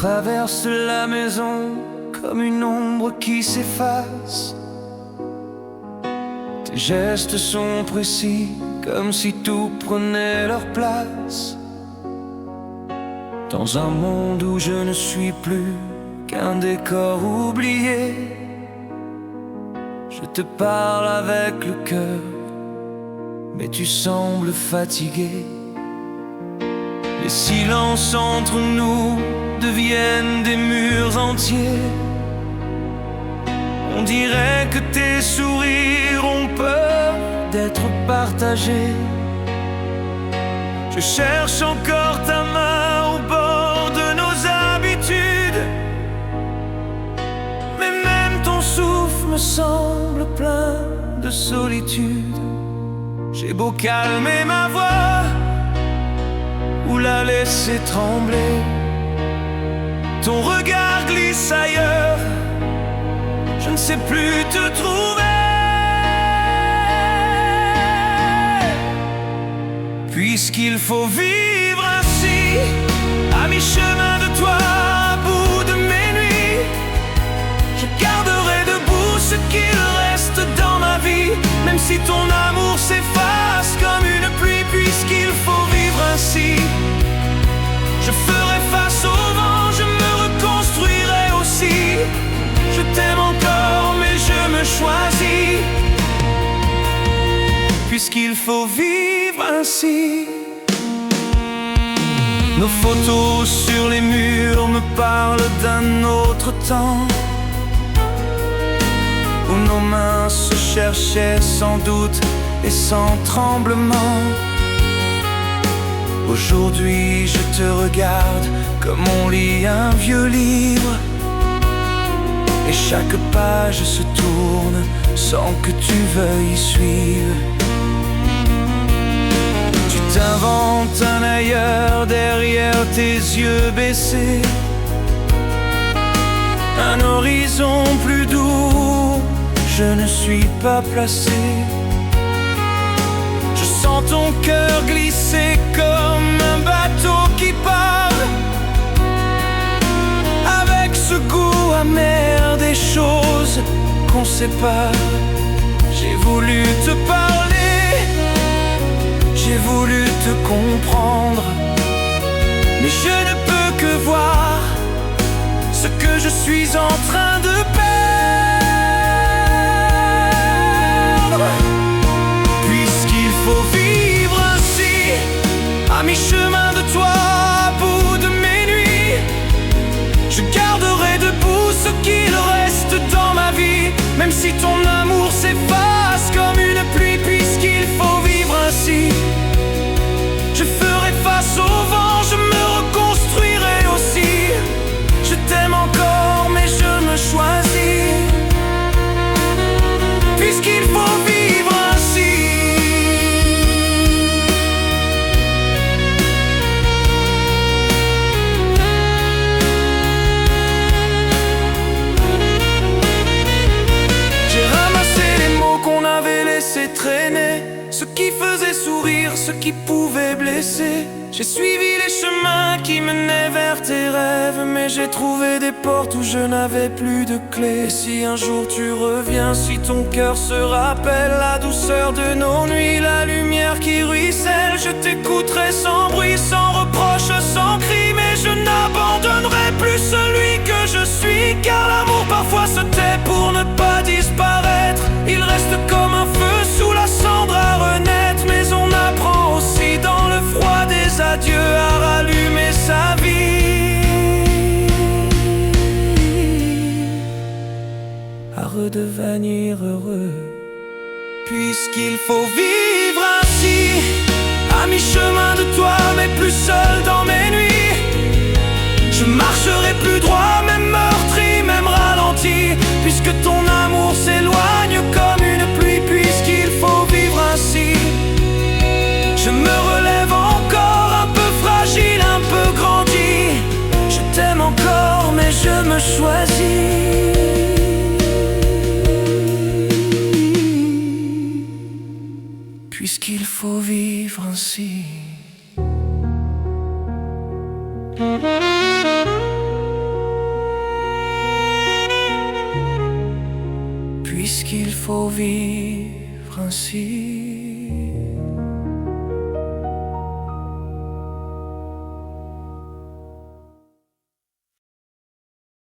traverses la maison comme une ombre qui s'efface. Tes gestes sont précis, comme si tout prenait leur place. Dans un monde où je ne suis plus qu'un décor oublié, je te parle avec le cœur, mais tu sembles fatigué. Les silences entre nous deviennent des murs entiers. On dirait que tes sourires ont peur d'être partagés. Je cherche encore ta main au bord de nos habitudes, mais même ton souffle me semble plein de solitude. J'ai beau calmer ma voix ou la laisser trembler, ton regard glisse ailleurs, je ne sais plus te trouver. Puisqu'il faut vivre ainsi, à mi-chemin de toi, à bout de mes nuits, je garderai debout ce qu'il reste dans ma vie, même si ton amour s'efface comme une pluie. Puisqu'il faut vivre ainsi, je ferai face au vent, je me reconstruirai aussi. Je t'aime encore, mais je me choisis. Puisqu'il faut vivre ainsi. Nos photos sur les murs me parlent d'un autre temps, où nos mains se cherchaient sans doute et sans tremblement. Aujourd'hui je te regarde comme on lit un vieux livre, et chaque page se tourne sans que tu veuilles suivre. Tu t'inventes un ailleurs derrière tes yeux baissés, un horizon plus doux, je ne suis pas placé. Je sens ton cœur glisser comme un bateau qui part, avec ce goût amer des choses qu'on sépare. J'ai voulu te parler, j'ai voulu te comprendre, mais je ne peux que voir ce que je suis en train de perdre. Puisqu'il faut vivre ainsi, à mi-chemin de toi, à bout de mes nuits, je garderai debout ce qu'il reste dans ma vie, même si ton amour s'efface comme une pluie. Puisqu'il faut vivre ainsi, je ferai face au vent, je me reconstruirai aussi. Je t'aime encore, mais je me choisis. Puisqu'il faut vivre ainsi. J'ai ramassé les mots qu'on avait laissés traîner, ce qui faisait sourire, ce qui pouvait blesser. J'ai suivi les chemins qui menaient vers tes rêves, mais j'ai trouvé des portes où je n'avais plus de clé. Et si un jour tu reviens, si ton cœur se rappelle la douceur de nos nuits, la lumière qui ruisselle, je t'écouterai sans bruit, sans reproche, sans cri. Mais je n'abandonnerai plus celui que je suis, car l'amour parfois se tait pour ne pas disparaître. Il reste comme un feu sous la cendre à renaître, mais on apprend aussi dans le froid des adieux à rallumer sa vie, à redevenir heureux. Puisqu'il faut vivre ainsi, à mi-chemin de toi, mais plus seul dans mes nuits, je marcherai plus droit, même meurtri, même ralenti, puisque ton amour s'éloigne comme une pluie. Puisqu'il faut vivre ainsi, je me relève encore, un peu fragile, un peu grandi. Je t'aime encore, mais je me choisis. Puisqu'il faut vivre ainsi. faut vivre ainsi.